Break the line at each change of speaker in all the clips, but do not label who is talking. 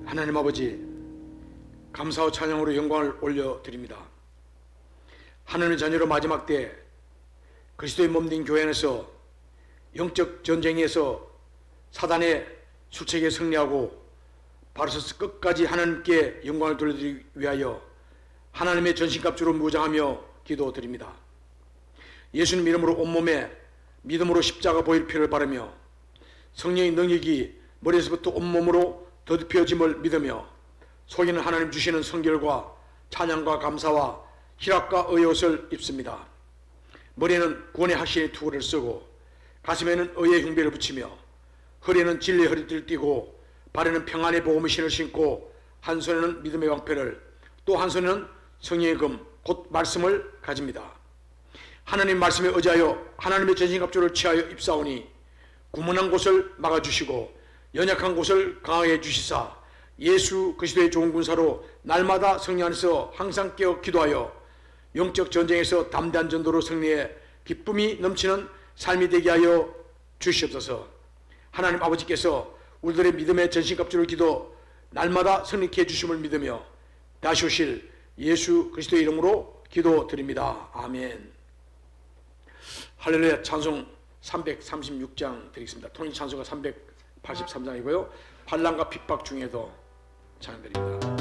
하나님 아버지, 감사와 찬양으로 영광을 올려드립니다. 하나님의 자녀로 마지막 때 그리스도의 몸된 교회 안에서 영적 전쟁에서 사단의 술책에 승리하고 바로서서 끝까지 하나님께 영광을 돌려드리기 위하여 하나님의 전신갑주로 무장하며 기도드립니다. 예수님 이름으로 온몸에 믿음으로 십자가 보일 피를 바르며 성령의 능력이 머리에서부터 온몸으로 더럽혀짐을 믿으며 속에는 하나님 주시는 성결과 찬양과 감사와 희락과 의의 옷을 입습니다. 머리에는 구원의 확신의 투구를 쓰고 가슴에는 의의 흉배를 붙이며 허리에는 진리의 허리띠를 띠고 발에는 평안의 복음의 신을 신고 한 손에는 믿음의 왕패를 또 한 손에는 성령의 금 곧 말씀을 가집니다. 하나님 말씀에 의지하여 하나님의 전신갑주를 취하여 입사오니 구문한 곳을 막아주시고 연약한 곳을 강하게 해주시사 예수 그리스도의 좋은 군사로 날마다 성령 안에서 항상 깨어 기도하여 영적 전쟁에서 담대한 전도로 승리해 기쁨이 넘치는 삶이 되게 하여 주시옵소서. 하나님 아버지께서 우리들의 믿음의 전신갑주를 기도 날마다 승리케 해주심을 믿으며 다시 오실 예수 그리스도의 이름으로 기도드립니다. 아멘. 할렐루야. 찬송 336장 드리겠습니다. 통일 찬송가 383장이고요. 환난과 핍박 중에도 찬양드립니다.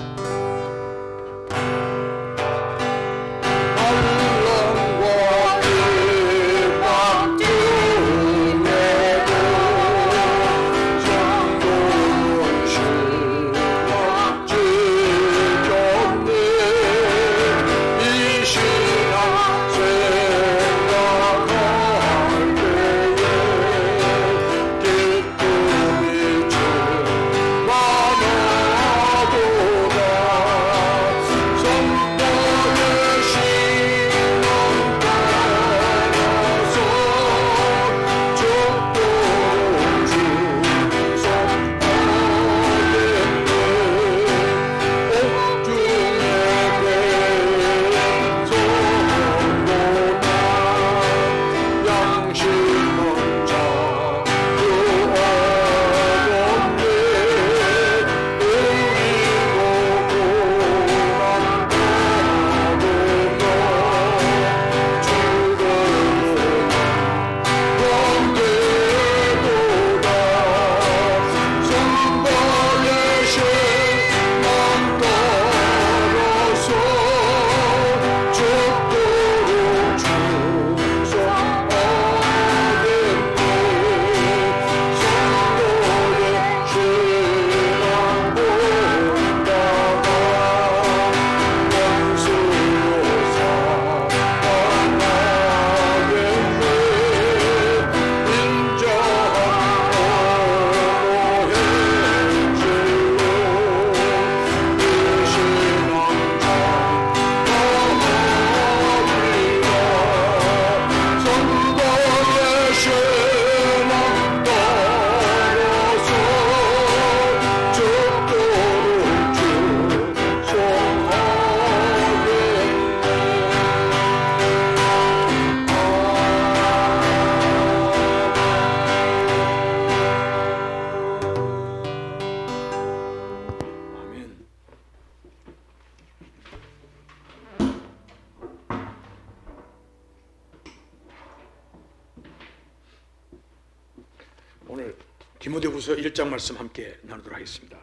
오늘 디모데후서 1장 말씀 함께 나누도록 하겠습니다.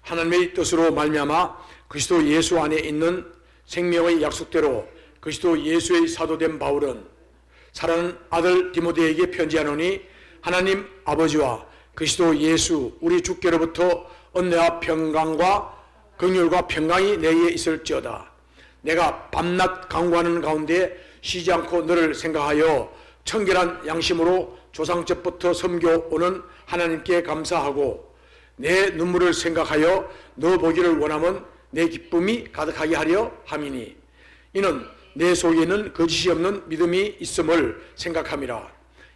하나님의 뜻으로 말미암아 그리스도 예수 안에 있는 생명의 약속대로 그리스도 예수의 사도된 바울은 사랑하는 아들 디모데에게 편지하노니 하나님 아버지와 그리스도 예수 우리 주께로부터 은혜와 평강과 긍휼과 평강이 내게 있을지어다. 내가 밤낮 간구하는 가운데 쉬지 않고 너를 생각하여 청결한 양심으로 조상적부터 섬겨오는 하나님께 감사하고 내 눈물을 생각하여 너 보기를 원하면 내 기쁨이 가득하게 하려 함이니 이는 내 속에 있는 거짓이 없는 믿음이 있음을 생각함이라.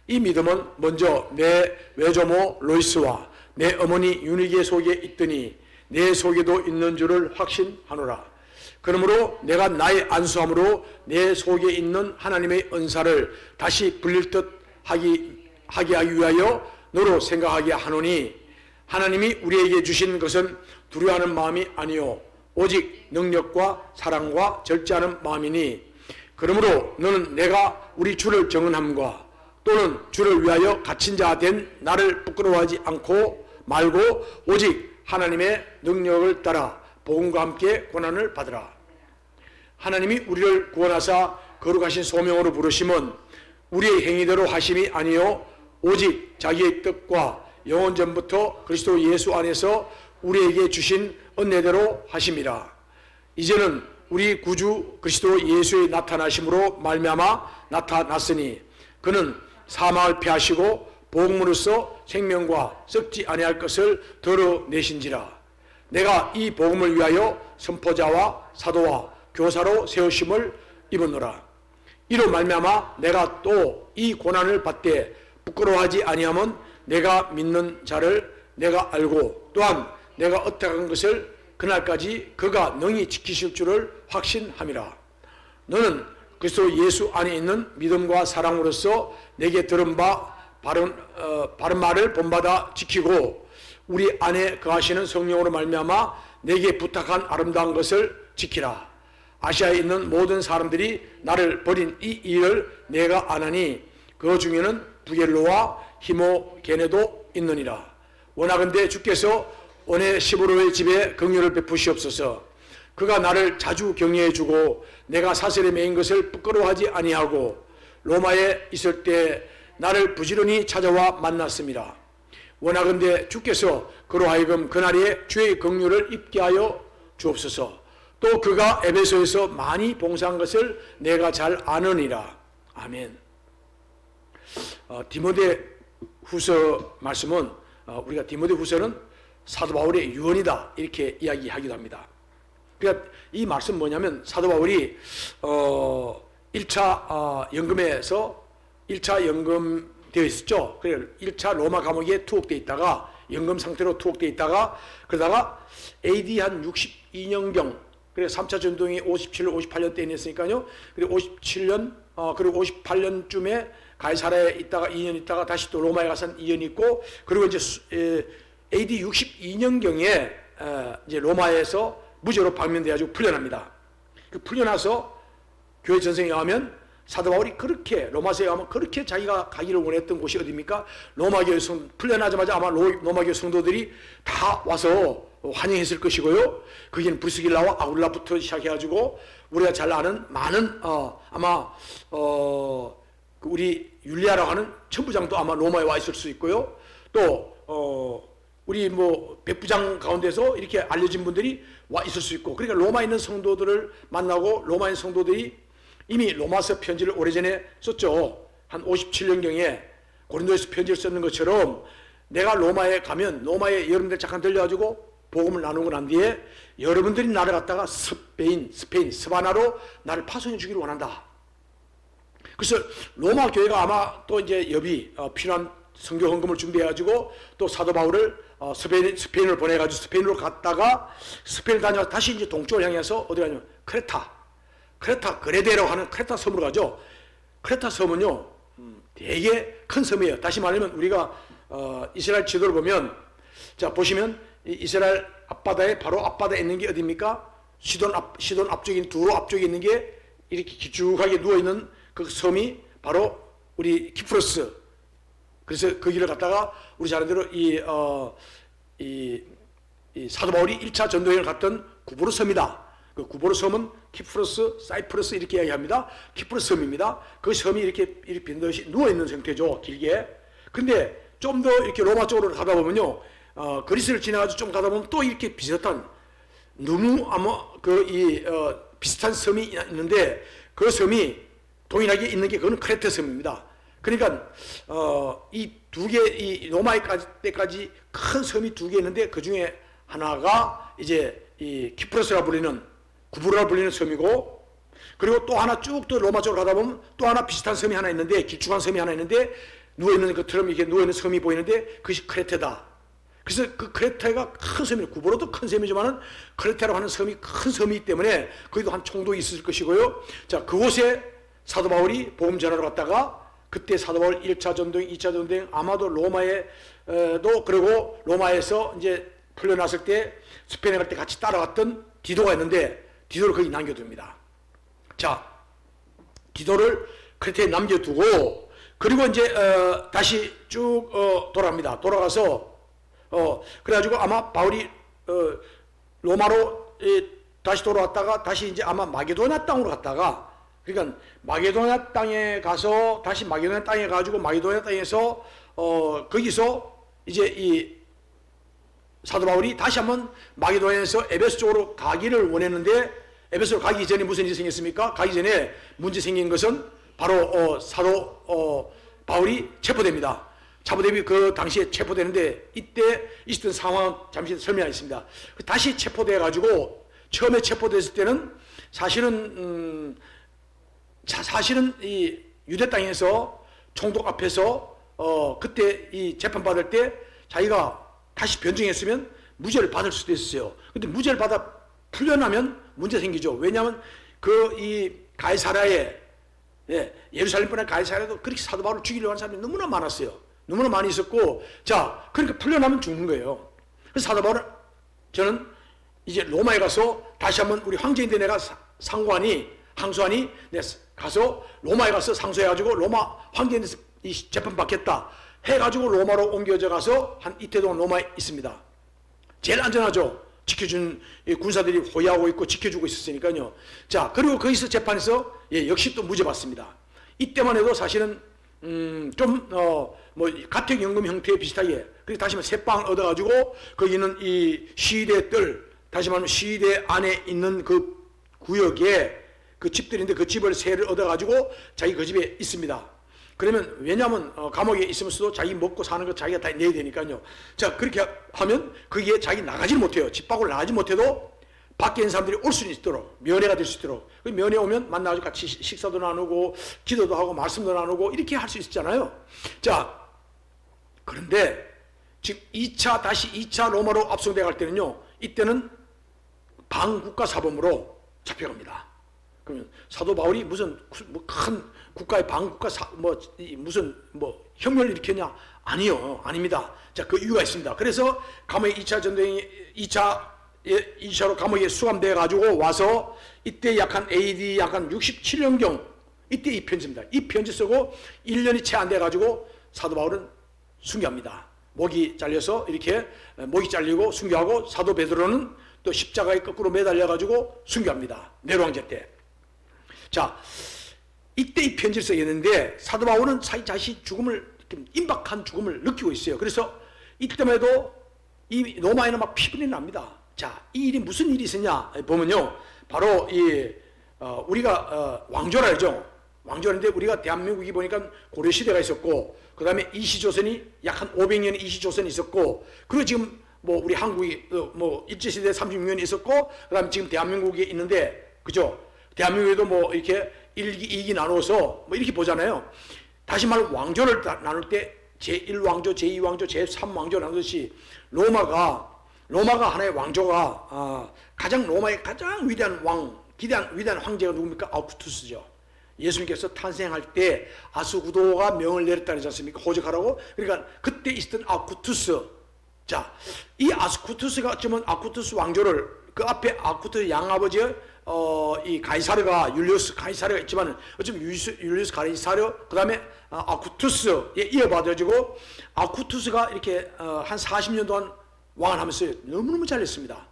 이 믿음은 먼저 내 외조모 로이스와 내 어머니 유니게 속에 있더니 내 속에도 있는 줄을 확신하노라. 그러므로 내가 나의 안수함으로 내 속에 있는 하나님의 은사를 다시 불릴 듯 하게 하기 위하여 너로 생각하게 하노니 하나님이 우리에게 주신 것은 두려워하는 마음이 아니요 오직 능력과 사랑과 절제하는 마음이니 그러므로 너는 내가 우리 주를 정언함과 또는 주를 위하여 갇힌 자 된 나를 부끄러워하지 않고 말고 오직 하나님의 능력을 따라 복음과 함께 고난을 받으라. 하나님이 우리를 구원하사 거룩하신 소명으로 부르심은 우리의 행위대로 하심이 아니요 오직 자기의 뜻과 영원 전부터 그리스도 예수 안에서 우리에게 주신 은혜대로 하심이라. 이제는 우리 구주 그리스도 예수의 나타나심으로 말미암아 나타났으니 그는 사망을 패하시고 복음으로써 생명과 썩지 아니할 것을 드러내신지라. 내가 이 복음을 위하여 선포자와 사도와 교사로 세우심을 입었노라. 이로 말미암아 내가 또 이 고난을 받되 부끄러워하지 아니함은 내가 믿는 자를 내가 알고 또한 내가 어떡한 것을 그날까지 그가 능히 지키실 줄을 확신함이라. 너는 그리스도 예수 안에 있는 믿음과 사랑으로서 내게 들은 바 바른 말을 본받아 지키고 우리 안에 거하시는 성령으로 말미암아 내게 부탁한 아름다운 것을 지키라. 아시아에 있는 모든 사람들이 나를 버린 이 일을 내가 아나니 그 중에는 부겔로와 히모게네도 있느니라. 원하건대 주께서 오네시모로의 집에 긍휼을 베푸시옵소서. 그가 나를 자주 격려해 주고 내가 사슬에 매인 것을 부끄러워하지 아니하고 로마에 있을 때 나를 부지런히 찾아와 만났습니다. 원하건대 주께서 그로 하여금 그날에 주의 긍휼을 입게 하여 주옵소서. 또 그가 에베소에서 많이 봉사한 것을 내가 잘 아느니라. 아멘. 디모데 후서 말씀은 우리가 디모데 후서는 사도 바울의 유언이다 이렇게 이야기하기도 합니다. 그러니까 이 말씀 뭐냐면 사도 바울이 1차 연금에서 1차 연금되어 있었죠. 그래서 1차 로마 감옥에 투옥되어 있다가 연금 상태로 투옥되어 있다가 그러다가 AD 한 62년경 그래서 3차 전동이 57년 58년 때 있으니까요. 그리고 57년 그리고 58년쯤에 가이사라에 있다가 2년 있다가 다시 또 로마에 가서 한 2년 있고 그리고 이제 AD 62년경에 이제 로마에서 무죄로 방면돼가지고 풀려납니다. 그 풀려나서 교회 전생에 가면 사도 바울이 그렇게 로마서에 가면 그렇게 자기가 가기를 원했던 곳이 어디입니까? 로마 교회 풀려나자마자 아마 로마 교회 성도들이 다 와서 환영했을 것이고요. 거기는 브리스길라와 아굴라부터 시작해가지고 우리가 잘 아는 많은 아마 우리 율리아라고 하는 천부장도 아마 로마에 와 있을 수 있고요. 또 우리 뭐 백부장 가운데서 이렇게 알려진 분들이 와 있을 수 있고 그러니까 로마에 있는 성도들을 만나고 로마인 성도들이 이미 로마서 편지를 오래전에 썼죠. 한 57년경에 고린도에서 편지를 썼는 것처럼 내가 로마에 가면 로마에 여러분들 잠깐 들려가지고 복음을 나누고 난 뒤에 여러분들이 나를 갖다가 스페인, 스바나로 나를 파송해 주기를 원한다. 그래서 로마 교회가 아마 또 이제 여비 필요한 선교 헌금을 준비해가지고 또 사도 바울을 스페인을 보내가지고 스페인으로 갔다가 스페인을 다녀서 다시 이제 동쪽을 향해서 어디 가냐면 크레타 그레데라고 하는 크레타 섬으로 가죠. 크레타 섬은요 되게 큰 섬이에요. 다시 말하면 우리가 이스라엘 지도를 보면 자 보시면 이스라엘 앞바다에 바로 앞바다에 있는 게 어디입니까? 시돈 앞쪽인 두로 앞쪽에 있는 게 이렇게 길쭉하게 누워 있는 그 섬이 바로 우리 키프로스. 그래서 거기를 갔다가 우리 자네대로 이 사도 바울이 1차 전도여행을 갔던 구브로 섬이다. 그 구브로 섬은 키프로스, 사이프러스 이렇게 이야기합니다. 키프로스 섬입니다. 그 섬이 이렇게 빈듯이 누워 있는 상태죠. 길게. 근데 좀 더 이렇게 로마 쪽으로 가다 보면요. 그리스를 지나가지고 좀 가다 보면 또 이렇게 비슷한 너무 아마 비슷한 섬이 있는데 그 섬이 동일하게 있는 게 그거는 크레테 섬입니다. 그러니까 이 두 개 이 로마에 때까지 큰 섬이 두 개 있는데 그 중에 하나가 이제 이 키프로스라 불리는 구브로라 불리는 섬이고 그리고 또 하나 쭉 또 로마 쪽으로 가다 보면 또 하나 비슷한 섬이 하나 있는데 길쭉한 섬이 하나 있는데 누워 있는 것처럼 이렇게 누워 있는 섬이 보이는데 그것이 크레테다. 그래서 그 크레테가 큰 섬이에요. 구브로도 큰 섬이지만은 크레테라고 하는 섬이 큰 섬이기 때문에 거기도 한 총독이 있을 것이고요. 자, 그곳에 사도 바울이 복음 전하러 갔다가 그때 사도 바울 1차 전도행, 2차 전도행 아마도 로마에도 그리고 로마에서 이제 풀려났을 때 스페인에 갈 때 같이 따라갔던 디도가 있는데 디도를 거기 남겨둡니다. 자, 디도를 크레테에 남겨두고 그리고 이제 다시 쭉 돌아갑니다. 돌아가서 그래가지고 아마 바울이 로마로 다시 돌아왔다가 다시 이제 아마 마게도냐 땅으로 갔다가 그러니까 마게도냐 땅에 가서 다시 마게도냐 땅에 가지고 마게도냐 땅에서 거기서 이제 이 사도 바울이 다시 한번 마게도냐에서 에베소 쪽으로 가기를 원했는데 에베소로 가기 전에 무슨 일이 생겼습니까? 가기 전에 문제 생긴 것은 바로 사도 바울이 체포됩니다. 체포되면 그 당시에 체포되는데 이때 있었던 상황 잠시 설명하겠습니다. 다시 체포돼 가지고 처음에 체포됐을 때는 사실은 이 유대 땅에서 총독 앞에서 그때 이 재판 받을 때 자기가 다시 변증했으면 무죄를 받을 수도 있었어요. 근데 무죄를 받아 풀려나면 문제 생기죠. 왜냐하면 그 이 가이사랴에 예루살렘뿐만 아니라 가이사랴에도 그렇게 사도 바울을 죽이려고 하는 사람이 너무나 많았어요. 너무나 많이 있었고, 자, 그러니까 풀려나면 죽는 거예요. 그래서 사도 바울은 저는 이제 로마에 가서 다시 한번 우리 황제인데 내가 항소하니 내가 가서 로마에 가서 상소해가지고 로마 황제인데서 이 재판 받겠다 해가지고 로마로 옮겨져 가서 한 이태 동안 로마에 있습니다. 제일 안전하죠. 지켜준 군사들이 호위하고 있고 지켜주고 있었으니까요. 자, 그리고 거기서 재판에서 역시 또 무죄 받습니다. 이때만 해도 사실은 뭐 가택연금 형태에 비슷하게 그리고 다시 말하면 새빵을 얻어가지고 거기는 이 시위대 뜰 다시 말하면 시위대 안에 있는 그 구역에 그 집들인데 그 집을 세를 얻어가지고 자기 그 집에 있습니다. 그러면 왜냐하면 감옥에 있으면서도 자기 먹고 사는 거 자기가 다 내야 되니까요. 자, 그렇게 하면 거기에 자기 나가지 못해요. 집 밖으로 나가지 못해도 밖에 있는 사람들이 올 수 있도록 면회가 될 수 있도록 그 면회 오면 만나가지고 같이 식사도 나누고 기도도 하고 말씀도 나누고 이렇게 할 수 있잖아요. 자, 그런데 지금 2차 로마로 압송돼 갈 때는요. 이때는 반국가 사범으로 잡혀갑니다. 그러면 사도 바울이 무슨 큰 국가의 반국가 무슨 혁명을 일으켰냐? 아니요, 아닙니다. 자, 그 이유가 있습니다. 그래서 감옥에 2차 전쟁이 2차로 감옥에 수감돼 가지고 와서 이때 약한 AD 약한 67년경 이때 이 편지입니다. 이 편지 쓰고 1년이 채 안 돼 가지고 사도 바울은 순교합니다. 목이 잘려서 이렇게 목이 잘리고 순교하고 사도 베드로는 또 십자가에 거꾸로 매달려 가지고 순교합니다. 네로 황제 때. 자, 이때 이 편지를 써있는데 사도 바울은 자기 죽음을 임박한 죽음을 느끼고 있어요. 그래서 이때만 해도 이 로마에는 막 피부이 납니다. 자, 이 일이 무슨 일이 있었냐 보면요, 바로 우리가 왕조라 하죠. 왕조인데 우리가 대한민국이 보니까 고려 시대가 있었고, 그 다음에 이시조선이 약 한 500년의 이시조선이 있었고, 그리고 지금 우리 한국이 일제시대 36년이 있었고, 그 다음에 지금 대한민국에 있는데, 그죠? 대한민국에도 이렇게 1기, 2기 나눠서 이렇게 보잖아요. 다시 말해 왕조를 나눌 때 제1왕조, 제2왕조, 제3왕조 나누듯이 로마가 하나의 왕조가 로마의 가장 위대한 위대한 황제가 누굽니까? 아우구스투스죠. 예수님께서 탄생할 때 아수구도가 명을 내렸다 그러지 않습니까? 호적하라고. 그러니까 그때 있었던 아우구스투스. 자, 이 아우구스투스가 어쩌면 아우구스투스 왕조를 그 앞에 아우구스투스 양아버지의 이 가이사르가 율리우스 가이사르가 있지만 어쩌면 율리우스 가이사르 그 다음에 아우구스투스에 이어받아지고 아우구스투스가 이렇게 한 40년 동안 왕을 하면서 너무너무 잘했습니다.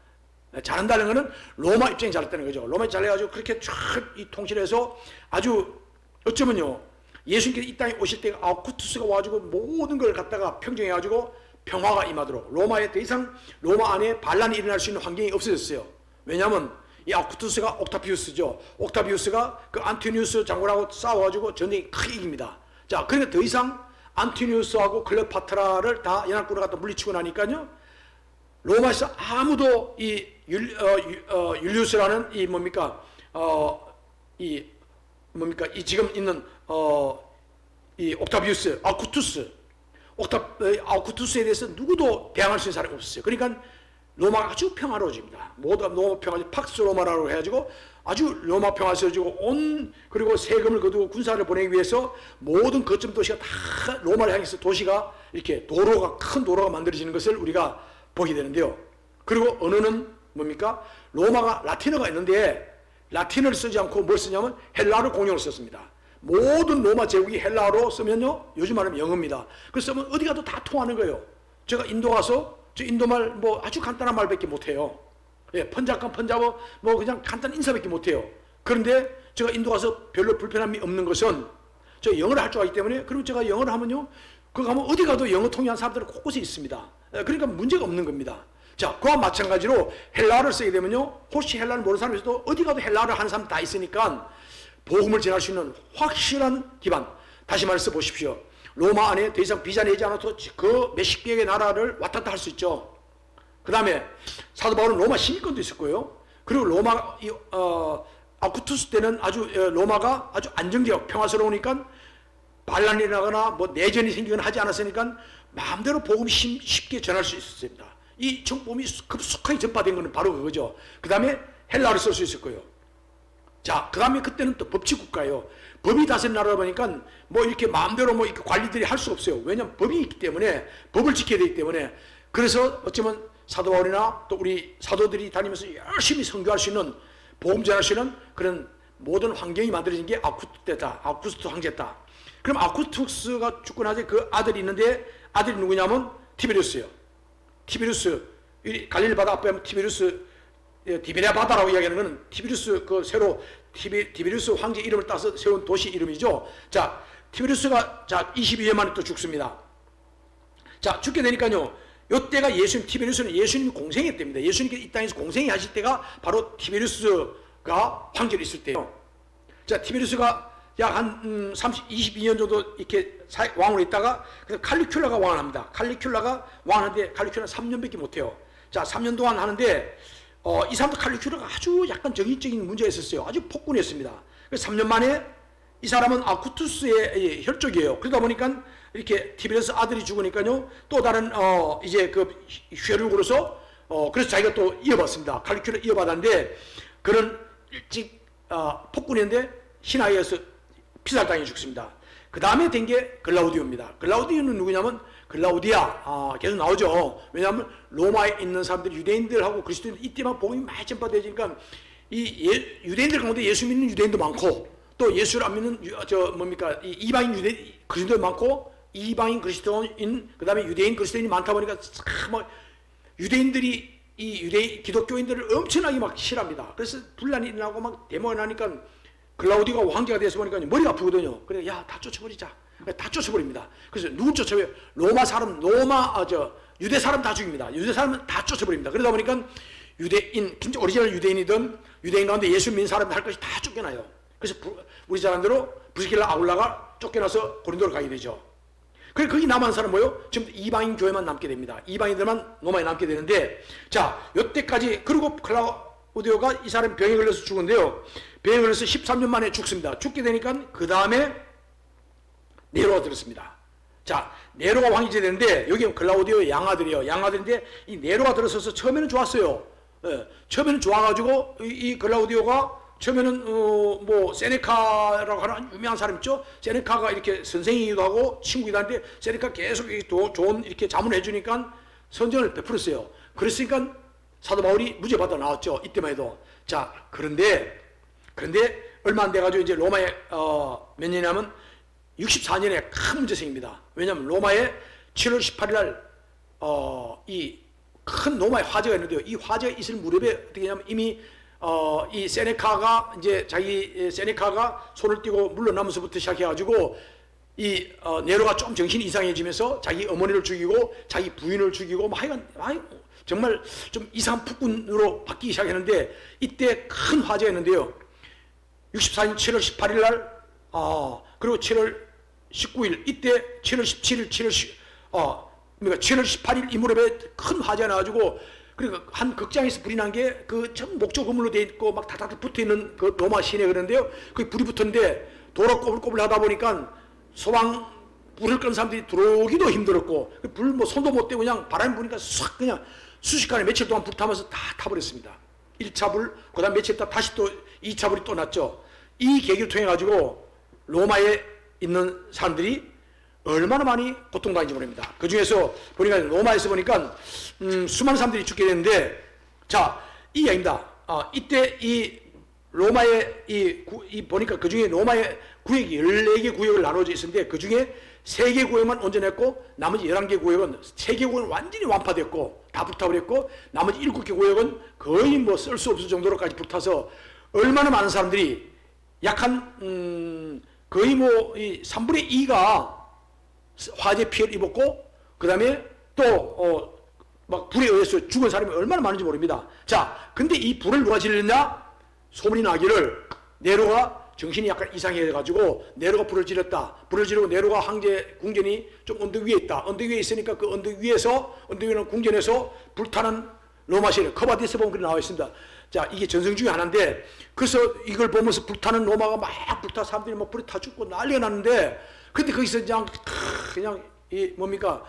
잘한다는 것은 로마 입장이 잘했다는 거죠. 로마 잘해가지고 그렇게 쫙 이 통치해서 아주 어쩌면요, 예수님께서 이 땅에 오실 때 아우구스투스가 와가지고 모든 걸 갖다가 평정해가지고 평화가 임하도록 로마에 더 이상 로마 안에 반란이 일어날 수 있는 환경이 없어졌어요. 왜냐하면 이 아우구스투스가 옥타비우스죠. 옥타비우스가 그 안토니우스 장군하고 싸워가지고 전쟁이 크게 이깁니다. 자, 그러니까 더 이상 안토니우스하고 클레오파트라를 다 연합군으로 갖다 물리치고 나니까요, 로마에서 아무도 이 율리우스라는 이 지금 있는 이 옥타비우스, 아우구스투스에 대해서 누구도 대항할 수 있는 사람이 없었어요. 그러니까 로마가 아주 평화로워집니다. 모두 너무 평화로워. 팍스 로마라고 해가지고 아주 로마 평화 세워주고 그리고 세금을 거두고 군사를 보내기 위해서 모든 거점 도시가 다 로마를 향해서 도시가 이렇게 큰 도로가 만들어지는 것을 우리가 보게 되는데요. 그리고 언어는 뭡니까? 로마가 라틴어가 있는데 라틴어를 쓰지 않고 뭘 쓰냐면 헬라어를 공용으로 썼습니다. 모든 로마 제국이 헬라어로 쓰면요, 요즘 말하면 영어입니다. 그래서 쓰면 어디 가도 다 통하는 거예요. 제가 인도 가서 저 인도말 뭐 아주 간단한 말밖에 못해요. 예, 펀잡과 펀잡어 뭐 그냥 간단한 인사밖에 못해요. 그런데 제가 인도 가서 별로 불편함이 없는 것은 저 영어를 할 줄 알기 때문에, 그리고 제가 영어를 하면요, 그 가면 어디 가도 영어 통역하는 사람들은 곳곳에 있습니다. 예, 그러니까 문제가 없는 겁니다. 자, 그와 마찬가지로 헬라어를 쓰게 되면요, 혹시 헬라어를 모르는 사람이 있어도 어디 가도 헬라어를 하는 사람 다 있으니까 복음을 전할 수 있는 확실한 기반. 다시 말해서 보십시오. 로마 안에 더 이상 비자 내지 않아도 그 몇십 개의 나라를 왔다 갔다 할 수 있죠. 그 다음에 사도 바울은 로마 시민권도 있을 거예요. 그리고 로마 아쿠투스 때는 아주 로마가 아주 안정되고 평화스러우니까 반란이 나거나 뭐 내전이 생기거나 하지 않았으니까 마음대로 복음이 쉽게 전할 수 있었습니다. 이 복음이 급속하게 전파된 것은 바로 그거죠. 그 다음에 헬라어를 쓸 수 있을 거예요. 자, 그 다음에 그때는 또 법치국가예요. 법이 다스리는 나라다 보니까 뭐 이렇게 마음대로 뭐 이렇게 관리들이 할 수 없어요. 왜냐하면 법이 있기 때문에, 법을 지켜야 되기 때문에. 그래서 어쩌면 사도 바울이나 또 우리 사도들이 다니면서 열심히 선교할 수 있는, 복음 전할 수 있는 그런 모든 환경이 만들어진 게 아쿠스투스 황제다. 그럼 아쿠스투스가 죽고 나서 그 아들이 있는데, 아들이 누구냐면 티베리우스예요. 티베리우스, 갈릴리 바다 앞에 하면 티베리아 바다라고 이야기하는 것은 티베리우스 그 새로 티베리우스 황제 이름을 따서 세운 도시 이름이죠. 자, 티베리우스가 22년 만에 또 죽습니다. 자, 죽게 되니까요, 이때가 티베리우스는 예수님이 공생했답니다. 예수님께서 이 땅에서 공생이 하실 때가 바로 티베리우스가 황제로 있을 때예요. 자, 티베리우스가 약 한 22년 정도 이렇게 왕으로 있다가 칼리큘라가 왕을 합니다. 칼리큘라가 왕하는데 칼리큘라는 3년밖에 못해요. 자, 3년 동안 하는데 이 사람도 칼리큘라가 아주 약간 정신적인 문제가 있었어요. 아주 폭군이었습니다. 그래서 3년 만에 이 사람은 아쿠투스의 혈족이에요. 그러다 보니까 이렇게 티베리우스 아들이 죽으니까요, 또 다른 이제 그 혈육으로서 그래서 자기가 또 이어받습니다. 칼리큘라 이어받았는데 그는 일찍 폭군이었는데 신하에서 피살당해 죽습니다. 그 다음에 된 게 글라우디오입니다. 글라우디오는 누구냐면 글라우디아 계속 나오죠. 왜냐하면 로마에 있는 사람들이 유대인들하고 그리스도인들 이때만 복음이 많이 전파되니까 유대인들 가운데 예수 믿는 유대인도 많고 또 예수를 안 믿는 이 이방인 그리스도인도 많고 이방인 그리스도인 그다음에 유대인 그리스도인이 많다 보니까 유대인들이 기독교인들을 엄청나게 막 싫어합니다. 그래서 분란이 일어나고 막 데모가 나니까 글라우디가 황제가 돼서 보니까 머리가 아프거든요. 그래, 야, 다 쫓아버리자. 다 쫓아버립니다. 그래서 누구 쫓아요? 유대 사람 다 죽입니다. 유대 사람은 다 쫓아버립니다. 그러다 보니까 유대인, 진짜 오리지널 유대인이든 유대인 가운데 예수 믿는 사람들 할 것이 다 쫓겨나요. 그래서 우리 사람대로 브리스길라 아굴라가 쫓겨나서 고린도로 가게 되죠. 그래, 거기 남은 사람 뭐요? 지금 이방인 교회만 남게 됩니다. 이방인들만 로마에 남게 되는데, 자, 요때까지, 그리고 클라우디오가 이 사람 병에 걸려서 죽은데요. 병에 걸려서 13년 만에 죽습니다. 죽게 되니까 그 다음에 네로가 들었습니다. 자, 네로가 왕이 되는데 여기 클라우디오의 양아들이에요. 양아들인데 이 네로가 들어서서 처음에는 좋았어요. 예, 처음에는 좋아가지고 이 클라우디오가 처음에는 뭐 세네카라고 하는 유명한 사람 있죠. 세네카가 이렇게 선생이기도 하고 친구이기도 한데 세네카 계속 좋은 이렇게 자문을 해주니까 선전을 베풀었어요. 그랬으니까 사도 바울이 무죄받아 나왔죠. 이때만 해도. 자, 그런데 얼마 안 돼가지고 이제 로마에 몇 년이냐면 64년에 큰 문제 생깁니다. 왜냐하면 로마에 7월 18일 날 이 큰 로마의 화재가 있는데요. 이 화재가 있을 무렵에 어떻게 하냐면 이미 이 세네카가 세네카가 손을 띄고 물러나면서부터 시작해가지고 이 네로가 좀 정신이 이상해지면서 자기 어머니를 죽이고 자기 부인을 죽이고 뭐 하여간 정말 좀 이상한 폭군으로 바뀌기 시작했는데 이때 큰 화재가 있는데요. 64년 7월 18일 날 그리고 7월 19일 이때 7월 17일 7월 18일 이 무렵에 큰 화재가 나가지고 그러니까 한 극장에서 불이 난 게 그 전 목조 건물로 돼 있고 막 다닥 붙어 있는 그 로마 시내 그런데요. 그 불이 붙었는데 도로 꼬불꼬불 하다 보니까 소방 불을 끈 사람들이 들어오기도 힘들었고 불 뭐 손도 못 대고 그냥 바람이 부니까 싹 그냥 순식간에 며칠 동안 불타면서 다 타버렸습니다. 1차 불, 그 다음 며칠 있다 다시 또 2차 불이 또 났죠. 이 계기를 통해 가지고 로마에 있는 사람들이 얼마나 많이 고통당하는지 모릅니다. 그 중에서 보니까 로마에서 보니까 수많은 사람들이 죽게 됐는데, 자, 이 이야기입니다. 이때 이 로마의 보니까 그 중에 로마의 구역이 14개 구역을 나눠져 있었는데, 그 중에 3개 구역만 온전했고 나머지 11개 구역은 3개 구역은 완전히 완파됐고 다 불타버렸고, 나머지 7개 구역은 거의 뭐 쓸 수 없을 정도로까지 불타서 얼마나 많은 사람들이 약한 거의 뭐 이 3분의 2가 화재 피해를 입었고, 그 다음에 또 막 불에 의해서 죽은 사람이 얼마나 많은지 모릅니다. 자, 근데 이 불을 누가 질렀냐? 소문이 나기를 네로가 정신이 약간 이상해가지고 네로가 불을 지렸다. 불을 지르고 네로가 황제 궁전이 좀 언덕 위에 있다. 언덕 위에 있으니까 그 언덕 위에는 궁전에서 불타는 로마 시내 커바디스 보면 그렇게 나와 있습니다. 자, 이게 전승 중에 하나인데, 그래서 이걸 보면서 불타는 로마가 막 불타 사람들이 막 불에 타 죽고 난리가 났는데, 근데 거기서 그냥 이 뭡니까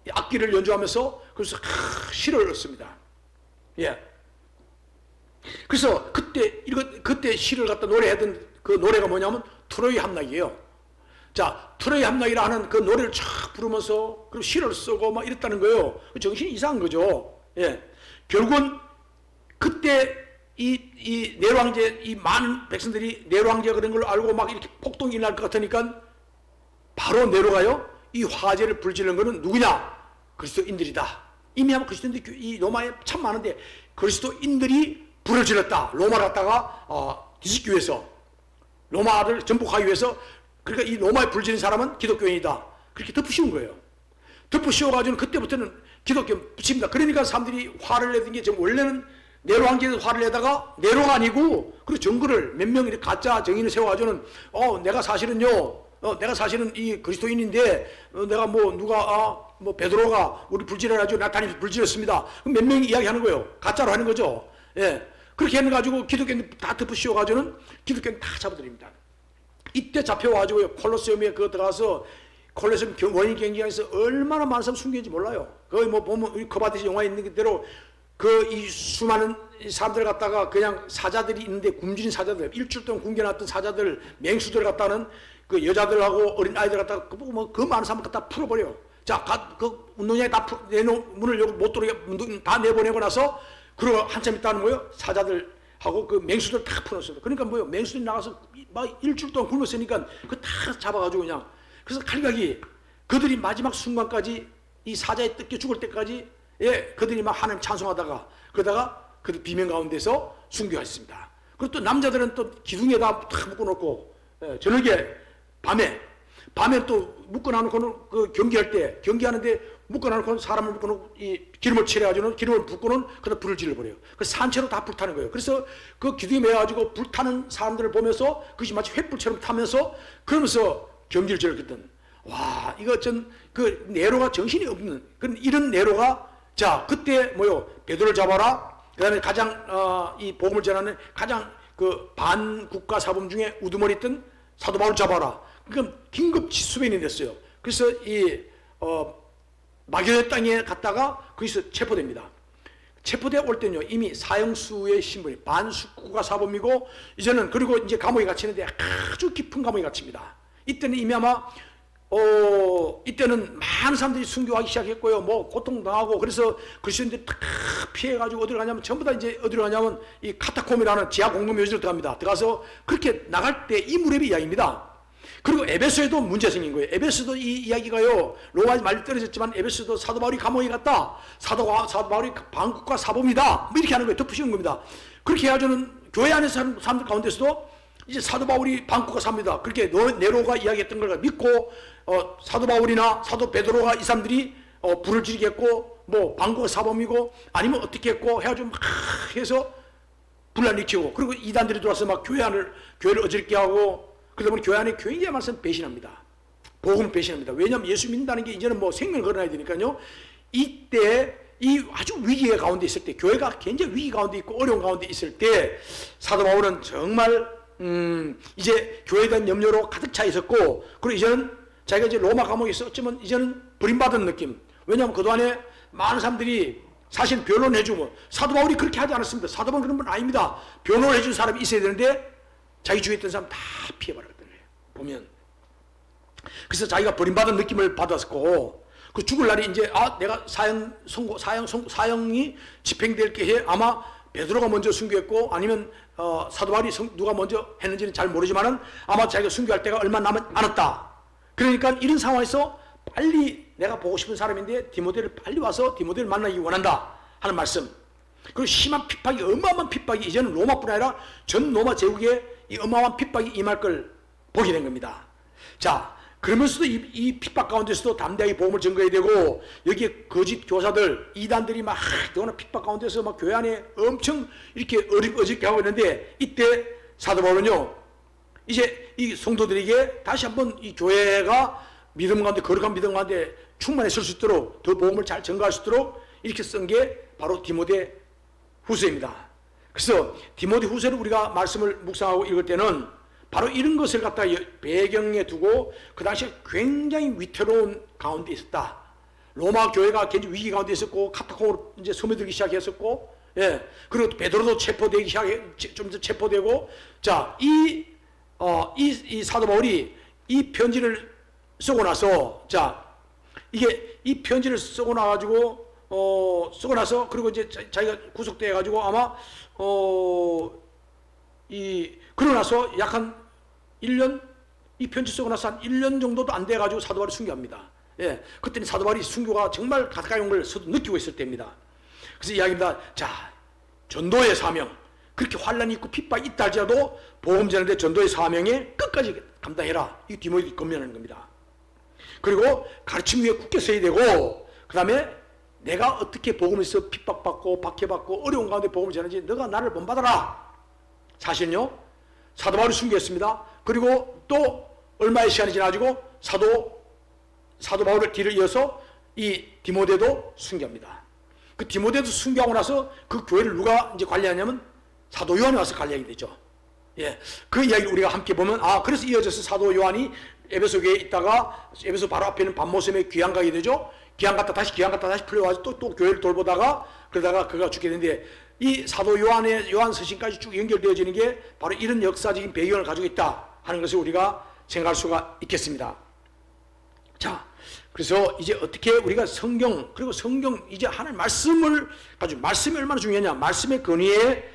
악기를 연주하면서 그래서 시를 얻습니다. 예. 그래서 그때 시를 갖다 노래했던 그 노래가 뭐냐면 트로이 함락이에요. 자, 트로이 함락이라 하는 그 노래를 쫙 부르면서 그리고 시를 쓰고 막 이랬다는 거예요. 정신이 이상한 거죠. 예. 결국은 그때 이 네로 황제, 이 많은 백성들이 네로 황제가 그런 걸 알고 막 이렇게 폭동이 날 것 같으니까 바로 네로가요, 이 화재를 불지른 거는 누구냐? 그리스도인들이다. 이미 아마 그리스도인들이 이 로마에 참 많은데 그리스도인들이 불을 질렀다. 로마를 갖다가 뒤집기 위해서, 로마를 전복하기 위해서. 그러니까 이 로마에 불 지른 사람은 기독교인이다. 그렇게 덮으씌운 거예요. 덮으씌워가지고 그때부터는 기독교 붙입니다. 그러니까 사람들이 화를 내던 게, 원래는 네로 황제에서 화를 내다가 네로가 아니고 그리고 정글을 몇 명 이렇게 가짜 정인을 세워가지고는 내가 사실은 이 그리스도인인데 내가 뭐 누가 뭐 베드로가 우리 불질러가지고 나타나서 불질렀습니다. 몇 명이 이야기하는 거예요. 가짜로 하는 거죠. 예. 그렇게 해가지고 기독교인 다 덮으씌워가지고는 기독교인 다 잡아들입니다. 이때 잡혀와가지고 콜로세움에 들어가서 콜로세움 원인 경기장에서 얼마나 많은 사람 숨겼는지 몰라요. 거의 뭐 보면 우리 커바디스 영화에 있는 그대로 이 수많은 사람들 갖다가 그냥 사자들이 있는데, 굶주린 사자들, 일주일 동안 굶겨놨던 사자들, 맹수들 갖다는 그 여자들하고 어린 아이들 갖다가 그 많은 사람을 갖다 풀어버려요. 자, 그 운동장에 다 문을 못 들어오게 다 내보내고 나서, 그리고 한참 있다는 거예요. 사자들하고 그 맹수들 다 풀었어요. 그러니까 뭐예요? 맹수들이 나가서 막 일주일 동안 굶었으니까 그거 다 잡아가지고 그냥. 그래서 칼각이 그들이 마지막 순간까지 이 사자에 뜯겨 죽을 때까지, 예, 그들이 막 하나님 찬송하다가 그러다가 그 비명 가운데서 순교했습니다. 그리고 또 남자들은 또 기둥에다 탁 묶어놓고, 예, 저녁에 밤에 또 묶어놔놓고는 그 경기하는데 묶어놔놓고 사람을 묶어놓고 이 기름을 칠해가지고는 기름을 붓고는 그다 불을 질러버려요. 그 산채로 다 불타는 거예요. 그래서 그 기둥에 매가지고 불타는 사람들을 보면서 그것이 마치 횃불처럼 타면서 그러면서 경기를 즐겼던, 와, 이거 그 네로가 정신이 없는 이런 네로가, 자, 그때 뭐요? 베드로를 잡아라. 그 다음에 가장 이 복음을 전하는 가장 그 반국가 사범 중에 우두머리 있던 사도 바울을 잡아라. 그럼 긴급 수배인이 됐어요. 그래서 이 마게도냐 땅에 갔다가 거기서 체포됩니다. 체포돼 올 때는요, 이미 사형수의 신분이 반국가 사범이고, 이제는 그리고 이제 감옥에 갇히는데 아주 깊은 감옥에 갇힙니다. 이때는 이미 아마 이때는 많은 사람들이 순교하기 시작했고요. 뭐 고통당하고, 그래서 그리스도인들이 다 피해가지고 어디로 가냐면 전부 다 이제 어디로 가냐면 이 카타콤이라는 지하 공동묘지로 들어갑니다. 들어가서 그렇게 나갈 때 이 무렵의 이야기입니다. 그리고 에베소에도 문제 생긴 거예요. 에베소도 이 이야기가요, 로마에 말이 떨어졌지만 에베소도 사도 바울이 감옥에 갔다. 사도 바울이 반국가 사범이다. 뭐 이렇게 하는 거예요. 덮으시는 겁니다. 그렇게 해가지고는 교회 안에 사람들 가운데서도 이제 사도 바울이 반국가 사범이다. 그렇게 네로가 이야기했던 걸 믿고 사도 바울이나 사도 베드로가 이 사람들이 불을 지르겠고 뭐 반국가 사범이고 아니면 어떻게 했고 해가지고 막 해서 분란 일으키고, 그리고 이단들이 들어와서 막 교회를 어지럽게 하고, 그러다 보니 교회 안에 교인의 말씀 배신합니다. 복음을 배신합니다. 왜냐하면 예수 믿는다는 게 이제는 뭐 생명을 걸어놔야 되니까요. 이때 이 아주 위기 가운데 있을 때, 교회가 굉장히 위기 가운데 있고 어려운 가운데 있을 때 사도 바울은 정말 이제 교회에 대한 염려로 가득 차 있었고, 그리고 이제는 자기가 이제 로마 감옥에 있었지만 이제는 버림받은 느낌. 왜냐하면 그동안에 많은 사람들이 사실 변론해주고, 사도 바울이 그렇게 하지 않았습니다. 사도 바울은 그런 분 아닙니다. 변론을 해준 사람이 있어야 되는데 자기 주위에 있던 사람 다 피해버렸던 거예요. 보면. 그래서 자기가 버림받은 느낌을 받았고, 그 죽을 날이 이제 내가 사형이 집행될 게 해. 아마 베드로가 먼저 순교했고, 아니면 사도 바울이 누가 먼저 했는지는 잘 모르지만은 아마 자기가 순교할 때가 얼마 남지 않았다. 그러니까 이런 상황에서 빨리 내가 보고 싶은 사람인데 디모데를 빨리 와서 디모데를 만나기 원한다 하는 말씀. 그리고 심한 핍박이, 어마어마한 핍박이 이제는 로마뿐 아니라 전 로마 제국에 이 어마어마한 핍박이 임할 걸 보게 된 겁니다. 자, 그러면서도 이 핍박 가운데서도 담대하게 복음을 전거해야 되고, 여기에 거짓 교사들, 이단들이 막 더구나 핍박 가운데서 막 교회 안에 엄청 이렇게 어렵게 하고 있는데, 이때 사도 바울은요, 이제 이 성도들에게 다시 한번 이 교회가 믿음 가운데, 거룩한 믿음 가운데 충만했을 수 있도록, 더 복음을 잘 전가할 수 있도록 이렇게 쓴 게 바로 디모데 후서입니다. 그래서 디모데 후서를 우리가 말씀을 묵상하고 읽을 때는 바로 이런 것을 갖다 배경에 두고, 그 당시에 굉장히 위태로운 가운데 있었다. 로마 교회가 굉장히 위기 가운데 있었고, 카타콤으로 이제 스며들기 시작했었고, 예. 그리고 베드로도 좀 더 체포되고, 자, 이 사도 바울이 이 편지를 쓰고 나서, 자, 이게 이 편지를 쓰고 나가지고, 쓰고 나서, 그리고 이제 자기가 구속돼가지고 아마, 그러고 나서 약 한 1년, 이 편지 쓰고 나서 한 1년 정도도 안 돼가지고 사도 바울이 순교합니다. 예. 그때는 사도 바울이 순교가 정말 가까이 온 걸 느끼고 있을 때입니다. 그래서 이야기입니다. 자, 전도의 사명. 그렇게 환란이 있고 핍박이 있다 할지라도 복음 전하는데 전도의 사명에 끝까지 감당해라. 이 디모데에게 권면하는 겁니다. 그리고 가르침 위에 굳게 서야 되고, 그 다음에 내가 어떻게 복음에서 핍박받고 박해받고 어려운 가운데 복음을 전하는지 너가 나를 본받아라. 사실은요, 사도 바울이 순교했습니다. 그리고 또 얼마의 시간이 지나가지고 사도 바울을 뒤를 이어서 이 디모데도 순교합니다. 그 디모데도 순교하고 나서 그 교회를 누가 이제 관리하냐면 사도 요한이 와서 관리하게 되죠. 예. 그 이야기를 우리가 함께 보면, 그래서 이어져서 사도 요한이 에베소 교회에 있다가 에베소 바로 앞에 있는 밤모섬에 귀양 가게 되죠. 귀양 갔다 다시 풀려와서 또 교회를 돌보다가 그러다가 그가 죽게 되는데, 이 사도 요한의 요한 서신까지 쭉 연결되어지는 게 바로 이런 역사적인 배경을 가지고 있다 하는 것을 우리가 생각할 수가 있겠습니다. 자, 그래서 이제 어떻게 우리가 성경, 그리고 성경 이제 하나님 말씀을 가지고, 말씀이 얼마나 중요하냐, 말씀의 근위에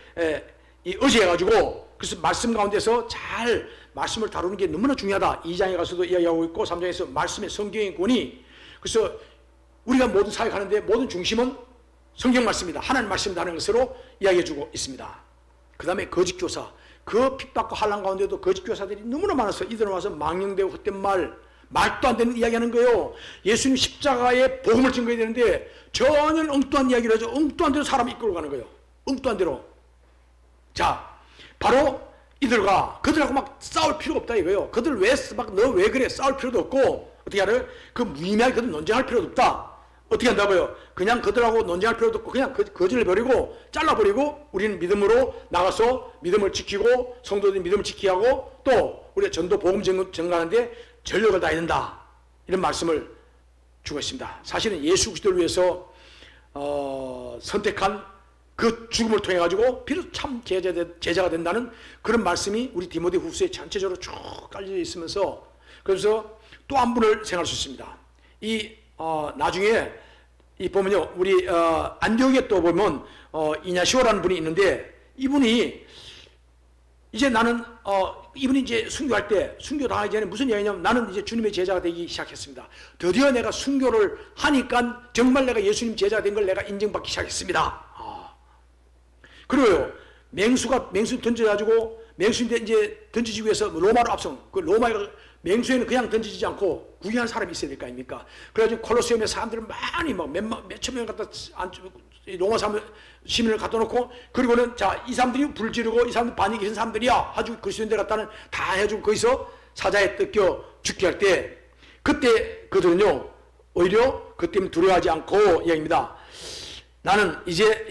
의지해가지고, 그래서 말씀 가운데서 잘 말씀을 다루는 게 너무나 중요하다. 2장에 가서도 이야기하고 있고 3장에서 말씀의 성경의 권위. 그래서 우리가 모든 사역하는데 모든 중심은 성경 말씀이다, 하나님 말씀이다 하는 것으로 이야기해주고 있습니다. 그 다음에 거짓 교사, 그 핍박과 환난 가운데도 거짓 교사들이 너무나 많아서 이들은 와서 망령되고 헛된 말도 안 되는 이야기하는 거예요. 예수님 십자가의 복음을 증거해야 되는데 전혀 엉뚱한 이야기를 하죠. 엉뚱한 대로 사람 이끌고 가는 거예요. 엉뚱한 대로. 자, 바로 그들하고 막 싸울 필요가 없다 이거예요. 그들 너 왜 그래? 싸울 필요도 없고, 어떻게 알아요? 그 무의미하게 그들 논쟁할 필요도 없다. 어떻게 한다고요? 그냥 그들하고 논쟁할 필요도 없고 그냥 거절해 버리고 잘라버리고 우리는 믿음으로 나가서 믿음을 지키고 성도들이 믿음을 지키게 하고 또 우리가 전도 복음 전가하는데 전력을 다해야 된다. 이런 말씀을 주고 있습니다. 사실은 예수 그리스도를 위해서 선택한 그 죽음을 통해 가지고 비로소 참 제자가 된다는 그런 말씀이 우리 디모데 후서에 전체적으로 쭉 깔려 있으면서, 그래서 또 한 분을 생각할 수 있습니다. 나중에 보면요, 우리 안디옥에 또 보면 이냐시오라는 분이 있는데, 이분이 이제 이분이 이제 순교할 때, 순교 당하기 전에 무슨 이야기냐면, 나는 이제 주님의 제자가 되기 시작했습니다. 드디어 내가 순교를 하니까 정말 내가 예수님 제자가 된 걸 내가 인정받기 시작했습니다. 그리고요, 맹수 던져가지고, 맹수인데 이제 던지기 위해서 로마로 앞선, 그 로마가 맹수에는 그냥 던지지 않고 구경한 사람이 있어야 될 거 아닙니까? 그래가지고 콜로세움에 사람들을 많이 몇천 명 갖다 로마 시민을 갖다 놓고, 그리고는 자, 이 사람들이 불 지르고 이 사람들 반역이 있는 사람들이야 아주 그리스도인들 갖다는 다 해주고 거기서 사자에 뜯겨 죽게 할 때, 그때 그들은요 오히려 그 때문에 두려워하지 않고 이야기입니다. 나는 이제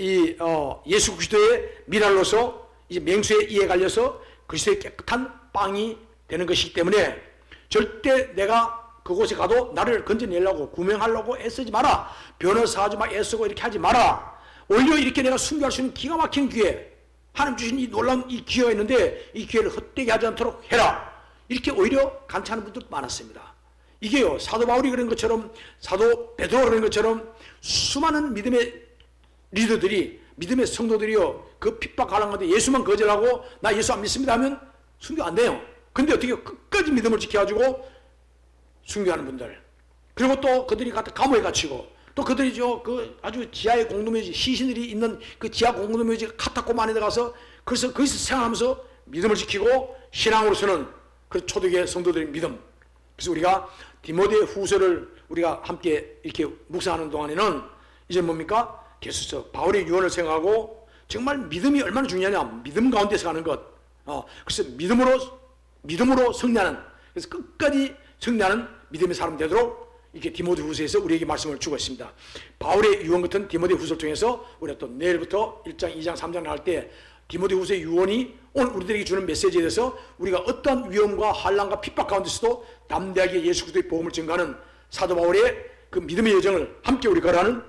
예수 그리스도의 미랄로서 이제 맹수에 이에 갈려서 그리스도의 깨끗한 빵이 되는 것이기 때문에 절대 내가 그곳에 가도 나를 건져내려고 구명하려고 애쓰지 마라. 변호사하지 마, 애쓰고 이렇게 하지 마라. 오히려 이렇게 내가 순교할 수 있는 기가 막힌 기회, 하나님 주신 이 놀라운 이 기회가 있는데 이 기회를 헛되게 하지 않도록 해라. 이렇게 오히려 간차하는 분들 많았습니다. 이게요, 사도 바울이 그런 것처럼, 사도 베드로가 그런 것처럼 수많은 믿음의 리더들이, 믿음의 성도들이요, 그 핍박하는 건데 예수만 거절하고 나 예수 안 믿습니다 하면 순교 안 돼요. 근데 어떻게 끝까지 믿음을 지켜가지고 순교하는 분들, 그리고 또 그들이 감옥에 갇히고, 또 그들이 그 아주 지하의 공동묘지, 시신들이 있는 그 지하 공동묘지 카타콤 안에 들어가서 그래서 거기서 생활하면서 믿음을 지키고 신앙으로서는 그 초대교회 성도들의 믿음. 그래서 우리가 디모데 후서를 우리가 함께 이렇게 묵상하는 동안에는 이제 뭡니까? 계속해서 바울의 유언을 생각하고 정말 믿음이 얼마나 중요하냐, 믿음 가운데서 가는 것. 그래서 믿음으로 승리하는, 그래서 끝까지 승리하는 믿음의 사람 되도록 이렇게 디모데 후서에서 우리에게 말씀을 주고 있습니다. 바울의 유언 같은 디모데 후서를 통해서 우리가 또 내일부터 1장, 2장, 3장 나갈 때 디모데 후서의 유언이 오늘 우리들에게 주는 메시지에 대해서 우리가 어떠한 위험과 환난과 핍박 가운데서도 담대하게 예수 그리스도의 복음을 증거하는 사도 바울의 그 믿음의 여정을 함께 우리 걸어가는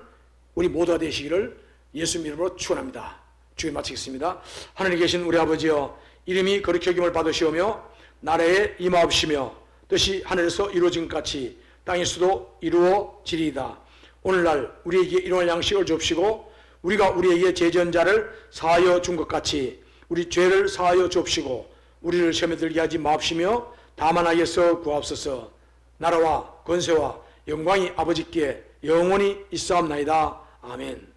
우리 모두가 되시기를 예수 이름으로 축원합니다. 주에 마치겠습니다. 하늘에 계신 우리 아버지여, 이름이 거룩히 여김을 받으시오며 나라에 임하옵시며 뜻이 하늘에서 이루어진 것 같이 땅에서도 이루어지리이다. 오늘날 우리에게 일용할 양식을 주옵시고 우리가 우리에게 죄지은 자를 사하여 준 것 같이 우리 죄를 사하여 주옵시고 우리를 시험에 들게 하지 마옵시며 다만 악에서 구하옵소서. 나라와 권세와 영광이 아버지께 영원히 있사옵나이다. 아멘.